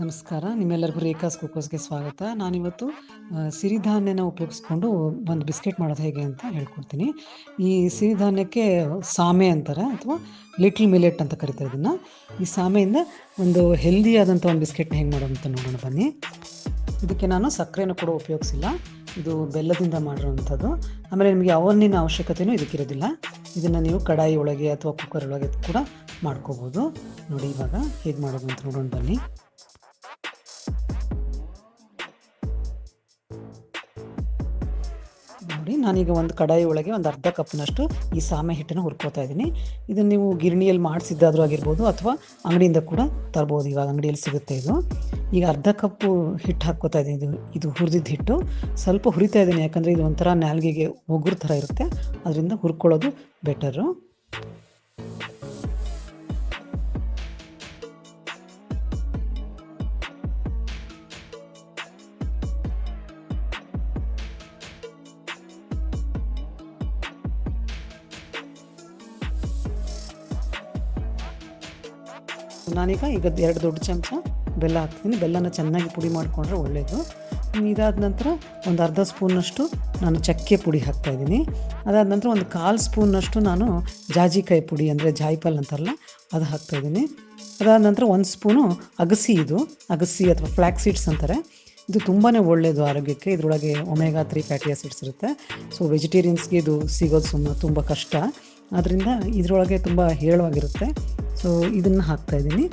ನಮಸ್ಕಾರ. ನಿಮ್ಮೆಲ್ಲರಿಗೂ ರೇಖಾಸ್ ಕುಕ್ಕೋಸ್ಗೆ ಸ್ವಾಗತ. ನಾನಿವತ್ತು ಸಿರಿಧಾನ್ಯನ ಉಪಯೋಗಿಸ್ಕೊಂಡು ಒಂದು ಬಿಸ್ಕೆಟ್ ಮಾಡೋದು ಹೇಗೆ ಅಂತ ಹೇಳ್ಕೊಡ್ತೀನಿ. ಈ ಸಿರಿಧಾನ್ಯಕ್ಕೆ ಸಾಮೆ ಅಂತಾರೆ ಅಥವಾ ಲಿಟಲ್ ಮಿಲೆಟ್ ಅಂತ ಕರೀತಾರೆ ಇದನ್ನು. ಈ ಸಾಮೆಯಿಂದ ಒಂದು ಹೆಲ್ದಿ ಆದಂಥ ಒಂದು ಬಿಸ್ಕೆಟ್ನ ಹೇಗೆ ಮಾಡೋದು ಅಂತ ನೋಡೋಣ ಬನ್ನಿ. ಇದಕ್ಕೆ ನಾನು ಸಕ್ಕರೆನೂ ಕೂಡ ಉಪಯೋಗಿಸಿಲ್ಲ. ಇದು ಬೆಲ್ಲದಿಂದ ಮಾಡಿರೋವಂಥದ್ದು. ಆಮೇಲೆ ನಿಮಗೆ ಅವನ್ನಿನ ಅವಶ್ಯಕತೆಯೂ ಇದಕ್ಕಿರೋದಿಲ್ಲ. ಇದನ್ನು ನೀವು ಕಡಾಯಿ ಒಳಗೆ ಅಥವಾ ಕುಕ್ಕರ್ ಒಳಗೆ ಕೂಡ ಮಾಡ್ಕೋಬೋದು. ನೋಡಿ ಇವಾಗ ಹೇಗೆ ಮಾಡೋದು ಅಂತ ನೋಡೋಣ ಬನ್ನಿ. ನೋಡಿ ನಾನೀಗ ಒಂದು ಕಡಾಯಿ ಒಳಗೆ ಒಂದು ಅರ್ಧ ಕಪ್ನಷ್ಟು ಈ ಸಾಮೆ ಹಿಟ್ಟನ್ನು ಹುರ್ಕೋತಾ ಇದ್ದೀನಿ. ಇದನ್ನು ನೀವು ಗಿರಣಿಯಲ್ಲಿ ಮಾಡಿಸಿದ್ದಾದರೂ ಆಗಿರ್ಬೋದು ಅಥವಾ ಅಂಗಡಿಯಿಂದ ಕೂಡ ತರ್ಬೋದು. ಇವಾಗ ಅಂಗಡಿಯಲ್ಲಿ ಸಿಗುತ್ತೆ ಇದು. ಈಗ ಅರ್ಧ ಕಪ್ಪು ಹಿಟ್ಟು ಹಾಕ್ಕೋತಾ ಇದ್ದೀನಿ. ಇದು ಹುರಿದಿದ್ದ ಹಿಟ್ಟು ಸ್ವಲ್ಪ ಹುರಿತಾ ಇದ್ದೀನಿ, ಯಾಕಂದರೆ ಇದು ಒಂಥರ ನಾಲ್ಗೆಗೆ ಒಗ್ರು ಥರ ಇರುತ್ತೆ. ಅದರಿಂದ ಹುರ್ಕೊಳ್ಳೋದು ಬೆಟರು. ನಾನೀಗ 2 ದೊಡ್ಡ ಚಮಚ ಬೆಲ್ಲ ಹಾಕ್ತೀನಿ. ಬೆಲ್ಲನ ಚೆನ್ನಾಗಿ ಪುಡಿ ಮಾಡಿಕೊಂಡ್ರೆ ಒಳ್ಳೆಯದು. ಇದಾದ ನಂತರ ಒಂದು ಅರ್ಧ ಸ್ಪೂನ್ನಷ್ಟು ನಾನು ಚಕ್ಕೆ ಪುಡಿ ಹಾಕ್ತಾಯಿದ್ದೀನಿ. ಅದಾದ ನಂತರ ಒಂದು 1/4 ಸ್ಪೂನ್ನಷ್ಟು ನಾನು ಜಾಜಿಕಾಯಿ ಪುಡಿ ಅಂದರೆ ಜಾಯಿಪಲ್ ಅಂತಾರಲ್ಲ ಅದು ಹಾಕ್ತಾಯಿದ್ದೀನಿ. ಅದಾದ ನಂತರ 1 ಸ್ಪೂನು ಅಗಸಿ ಅಥವಾ ಫ್ಲ್ಯಾಕ್ ಸೀಡ್ಸ್ ಅಂತಾರೆ. ಇದು ತುಂಬಾ ಒಳ್ಳೆಯದು ಆರೋಗ್ಯಕ್ಕೆ. ಇದರೊಳಗೆ ಒಮೆಗಾ 3 ಫ್ಯಾಟಿ ಆಸಿಡ್ಸ್ ಇರುತ್ತೆ. ಸೊ ವೆಜಿಟೇರಿಯನ್ಸ್ಗೆ ಇದು ಸಿಗೋದು ತುಂಬ ಕಷ್ಟ. ಆದ್ದರಿಂದ ಇದರೊಳಗೆ ತುಂಬ ಹೇರಳವಾಗಿರುತ್ತೆ. ಸೊ ಇದನ್ನು ಹಾಕ್ತಾಯಿದ್ದೀನಿ.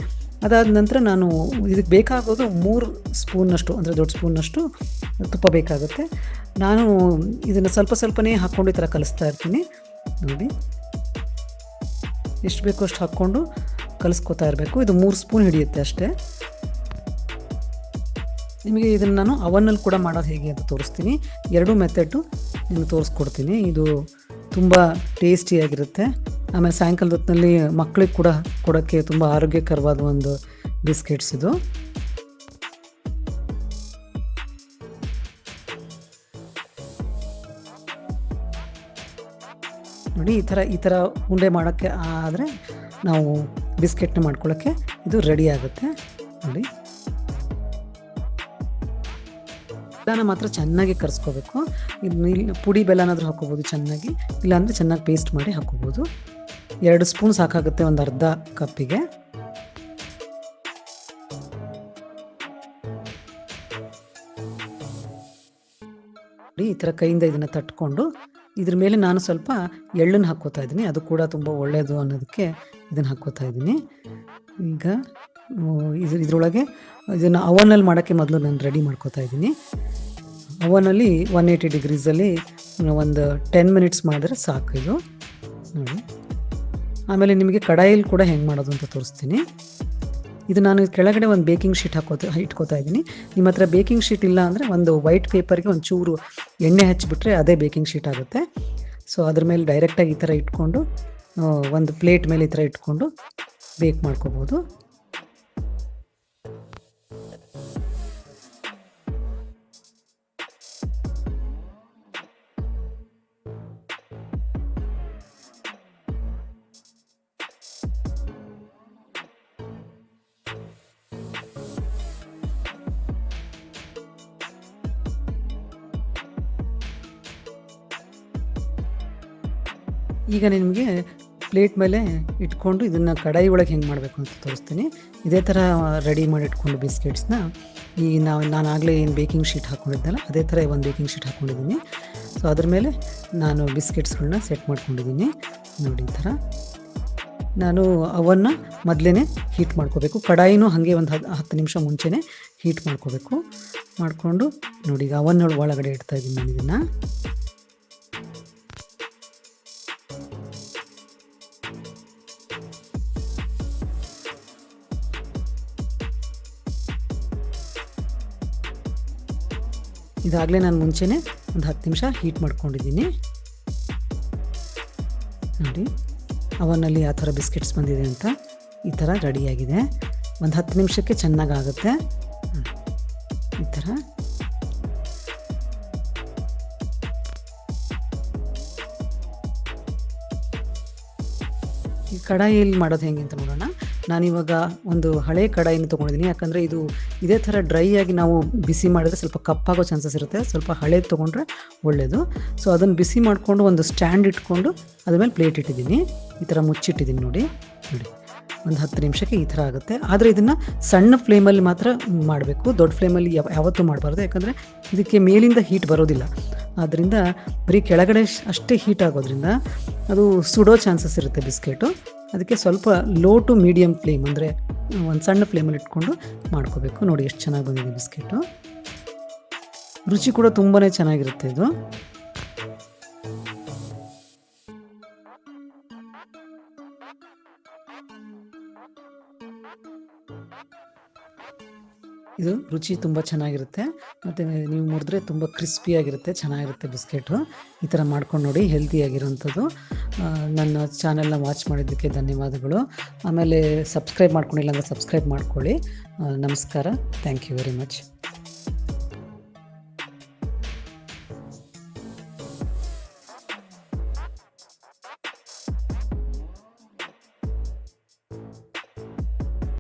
ಅದಾದ ನಂತರ ನಾನು ಇದಕ್ಕೆ ಬೇಕಾಗೋದು 3 ಸ್ಪೂನ್ನಷ್ಟು ಅಂದರೆ ದೊಡ್ಡ ಸ್ಪೂನ್ನಷ್ಟು ತುಪ್ಪ ಬೇಕಾಗುತ್ತೆ. ನಾನು ಇದನ್ನು ಸ್ವಲ್ಪನೇ ಹಾಕ್ಕೊಂಡು ಈ ಥರ ಕಲಿಸ್ತಾ ಇರ್ತೀನಿ. ನೋಡಿ ಎಷ್ಟು ಬೇಕೋ ಅಷ್ಟು ಹಾಕ್ಕೊಂಡು ಕಲಿಸ್ಕೊತಾ ಇರಬೇಕು. ಇದು 3 ಸ್ಪೂನ್ ಹಿಡಿಯುತ್ತೆ ಅಷ್ಟೇ. ನಿಮಗೆ ಇದನ್ನು ನಾನು ಅವನ್ನಲ್ಲಿ ಕೂಡ ಮಾಡೋದು ಹೇಗೆ ಅಂತ ತೋರಿಸ್ತೀನಿ. 2 ಮೆಥಡು ನಿಮಗೆ ತೋರಿಸ್ಕೊಡ್ತೀನಿ. ಇದು ತುಂಬ ಟೇಸ್ಟಿಯಾಗಿರುತ್ತೆ. ಆಮೇಲೆ ಸಾಯಂಕಾಲದ ಹೊತ್ತಿನಲ್ಲಿ ಮಕ್ಕಳಿಗೆ ಕೂಡ ಕೊಡೋಕ್ಕೆ ತುಂಬ ಆರೋಗ್ಯಕರವಾದ ಒಂದು ಬಿಸ್ಕೆಟ್ಸ್ ಇದು. ನೋಡಿ ಈ ಥರ ಉಂಡೆ ಮಾಡೋಕ್ಕೆ ಆದರೆ ನಾವು ಬಿಸ್ಕೆಟ್ನ ಮಾಡ್ಕೊಳ್ಳೋಕ್ಕೆ ಇದು ರೆಡಿ ಆಗುತ್ತೆ. ನೋಡಿ ಬೆಲ್ಲನ ಮಾತ್ರ ಚೆನ್ನಾಗಿ ಕರೆಸ್ಕೋಬೇಕು. ಇಲ್ಲಿ ಪುಡಿ ಬೆಲ್ಲನಾದರೂ ಹಾಕ್ಕೋಬೋದು ಚೆನ್ನಾಗಿ, ಇಲ್ಲಾಂದರೆ ಚೆನ್ನಾಗಿ ಪೇಸ್ಟ್ ಮಾಡಿ ಹಾಕ್ಕೋಬೋದು. 2 ಸ್ಪೂನ್ ಸಾಕಾಗುತ್ತೆ ಒಂದು ಅರ್ಧ ಕಪ್ಪಿಗೆ. ಈ ಥರ ಕೈಯಿಂದ ಇದನ್ನು ತಟ್ಕೊಂಡು ಇದ್ರ ಮೇಲೆ ನಾನು ಸ್ವಲ್ಪ ಎಳ್ಳನ್ನು ಹಾಕ್ಕೋತಾ ಇದ್ದೀನಿ. ಅದು ಕೂಡ ತುಂಬ ಒಳ್ಳೆಯದು ಅನ್ನೋದಕ್ಕೆ ಇದನ್ನು ಹಾಕ್ಕೋತಾ ಇದ್ದೀನಿ. ಈಗ ಇದರೊಳಗೆ ಇದನ್ನು ಅವನಲ್ಲಿ ಮಾಡೋಕ್ಕೆ ಮೊದಲು ನಾನು ರೆಡಿ ಮಾಡ್ಕೋತಾ ಇದ್ದೀನಿ. ಅವನಲ್ಲಿ 180 ಡಿಗ್ರೀಸಲ್ಲಿ ಒಂದು 10 ಮಿನಿಟ್ಸ್ ಮಾಡಿದ್ರೆ ಸಾಕು ಇದು. ನೋಡಿ ಆಮೇಲೆ ನಿಮಗೆ ಕಡಾಯಲ್ಲಿ ಕೂಡ ಹೆಂಗೆ ಮಾಡೋದು ಅಂತ ತೋರಿಸ್ತೀನಿ. ಇದು ನಾನು ಕೆಳಗಡೆ ಒಂದು ಬೇಕಿಂಗ್ ಶೀಟ್ ಇಟ್ಕೋತಾ ಇದ್ದೀನಿ. ನಿಮ್ಮ ಹತ್ರ ಬೇಕಿಂಗ್ ಶೀಟ್ ಇಲ್ಲ ಅಂದರೆ ಒಂದು ವೈಟ್ ಪೇಪರ್ಗೆ ಒಂಚೂರು ಎಣ್ಣೆ ಹಚ್ಚಿಬಿಟ್ರೆ ಅದೇ ಬೇಕಿಂಗ್ ಶೀಟ್ ಆಗುತ್ತೆ. ಸೊ ಅದ್ರ ಮೇಲೆ ಡೈರೆಕ್ಟಾಗಿ ಈ ಥರ ಇಟ್ಕೊಂಡು ಒಂದು ಪ್ಲೇಟ್ ಮೇಲೆ ಈ ಥರ ಇಟ್ಕೊಂಡು ಬೇಕ್ ಮಾಡ್ಕೋಬೋದು. ಈಗ ನಿಮಗೆ ಪ್ಲೇಟ್ ಮೇಲೆ ಇಟ್ಕೊಂಡು ಇದನ್ನು ಕಡಾಯಿ ಒಳಗೆ ಹೆಂಗೆ ಮಾಡಬೇಕು ಅಂತ ತೋರಿಸ್ತೀನಿ. ಇದೇ ಥರ ರೆಡಿ ಮಾಡಿ ಇಟ್ಕೊಂಡು ಬಿಸ್ಕೆಟ್ಸ್ನ ನಾನು ಆಗಲೇ ಏನು ಬೇಕಿಂಗ್ ಶೀಟ್ ಹಾಕ್ಕೊಂಡಿದ್ದೆನಲ್ಲ ಅದೇ ಥರ ಒಂದು ಬೇಕಿಂಗ್ ಶೀಟ್ ಹಾಕ್ಕೊಂಡಿದ್ದೀನಿ. ಸೊ ಅದ್ರ ಮೇಲೆ ನಾನು ಬಿಸ್ಕೆಟ್ಸ್ಗಳನ್ನ ಸೆಟ್ ಮಾಡ್ಕೊಂಡಿದ್ದೀನಿ. ನೋಡಿ ಈ ಥರ ನಾನು ಅವನ್ನು ಮೊದಲೇ ಹೀಟ್ ಮಾಡ್ಕೋಬೇಕು. ಕಡಾಯಿನೂ ಹಾಗೆ ಒಂದು 10 ನಿಮಿಷ ಮುಂಚೆನೇ ಹೀಟ್ ಮಾಡ್ಕೋಬೇಕು. ಮಾಡಿಕೊಂಡು ನೋಡಿ ಈಗ ಅವನ್ನ ಒಳಗಡೆ ಇಡ್ತಾಯಿದ್ದೀನಿ ನಾನು ಇದನ್ನು. ಇದಾಗಲೇ ನಾನು ಮುಂಚೆನೇ ಒಂದು 10 ನಿಮಿಷ ಹೀಟ್ ಮಾಡ್ಕೊಂಡಿದ್ದೀನಿ. ನೋಡಿ ಅವನಲ್ಲಿ ಯಾವ ಥರ ಬಿಸ್ಕೆಟ್ಸ್ ಬಂದಿದೆ ಅಂತ ಈ ಥರ ರೆಡಿಯಾಗಿದೆ. ಒಂದು 10 ನಿಮಿಷಕ್ಕೆ ಚೆನ್ನಾಗಾಗುತ್ತೆ ಈ ಥರ. ಈ ಕಡಾಯಿಯಲ್ಲಿ ಮಾಡೋದು ಹೆಂಗೆ ಅಂತ ನೋಡೋಣ. ನಾನಿವಾಗ ಒಂದು ಹಳೆ ಕಡಾಯಿನ ತೊಗೊಂಡಿದ್ದೀನಿ, ಯಾಕಂದರೆ ಇದೇ ಥರ ಡ್ರೈ ಆಗಿ ನಾವು ಬಿಸಿ ಮಾಡಿದ್ರೆ ಸ್ವಲ್ಪ ಕಪ್ಪಾಗೋ ಚಾನ್ಸಸ್ ಇರುತ್ತೆ. ಸ್ವಲ್ಪ ಹಳೇದು ತೊಗೊಂಡ್ರೆ ಒಳ್ಳೆಯದು. ಸೊ ಅದನ್ನು ಬಿಸಿ ಮಾಡಿಕೊಂಡು ಒಂದು ಸ್ಟ್ಯಾಂಡ್ ಇಟ್ಕೊಂಡು ಅದ್ರ ಮೇಲೆ ಪ್ಲೇಟ್ ಇಟ್ಟಿದ್ದೀನಿ. ಈ ಥರ ಮುಚ್ಚಿಟ್ಟಿದ್ದೀನಿ ನೋಡಿ ಒಂದು 10 ನಿಮಿಷಕ್ಕೆ ಈ ಥರ ಆಗುತ್ತೆ. ಆದರೆ ಇದನ್ನು ಸಣ್ಣ ಫ್ಲೇಮಲ್ಲಿ ಮಾತ್ರ ಮಾಡಬೇಕು, ದೊಡ್ಡ ಫ್ಲೇಮಲ್ಲಿ ಯಾವತ್ತೂ ಮಾಡಬಾರ್ದು. ಯಾಕಂದರೆ ಇದಕ್ಕೆ ಮೇಲಿಂದ ಹೀಟ್ ಬರೋದಿಲ್ಲ. ಆದ್ದರಿಂದ ಬರೀ ಕೆಳಗಡೆ ಅಷ್ಟೇ ಹೀಟ್ ಆಗೋದ್ರಿಂದ ಅದು ಸುಡೋ ಚಾನ್ಸಸ್ ಇರುತ್ತೆ ಬಿಸ್ಕೆಟು. ಅದಕ್ಕೆ ಸ್ವಲ್ಪ ಲೋ ಟು ಮೀಡಿಯಮ್ ಫ್ಲೇಮ್, ಅಂದರೆ ಒಂದು ಸಣ್ಣ ಫ್ಲೇಮಲ್ಲಿ ಇಟ್ಕೊಂಡು ಮಾಡ್ಕೋಬೇಕು. ನೋಡಿ ಎಷ್ಟು ಚೆನ್ನಾಗಿ ಬಂದಿದೆ ಬಿಸ್ಕೆಟು. ರುಚಿ ಕೂಡ ತುಂಬಾ ಚೆನ್ನಾಗಿರುತ್ತೆ ಇದು. ಇದು ರುಚಿ ತುಂಬ ಚೆನ್ನಾಗಿರುತ್ತೆ, ಮತ್ತು ನೀವು ಮುರಿದ್ರೆ ತುಂಬ ಕ್ರಿಸ್ಪಿಯಾಗಿರುತ್ತೆ, ಚೆನ್ನಾಗಿರುತ್ತೆ ಬಿಸ್ಕೆಟು. ಈ ಥರ ಮಾಡ್ಕೊಂಡು ನೋಡಿ, ಹೆಲ್ತಿಯಾಗಿರೋಂಥದ್ದು. ನನ್ನ ಚಾನೆಲ್ನ ವಾಚ್ ಮಾಡಿದ್ದಕ್ಕೆ ಧನ್ಯವಾದಗಳು. ಆಮೇಲೆ ಸಬ್ಸ್ಕ್ರೈಬ್ ಮಾಡ್ಕೊಂಡಿಲ್ಲ ಅಂದರೆ ಸಬ್ಸ್ಕ್ರೈಬ್ ಮಾಡ್ಕೊಳ್ಳಿ. ನಮಸ್ಕಾರ. Thank you very much.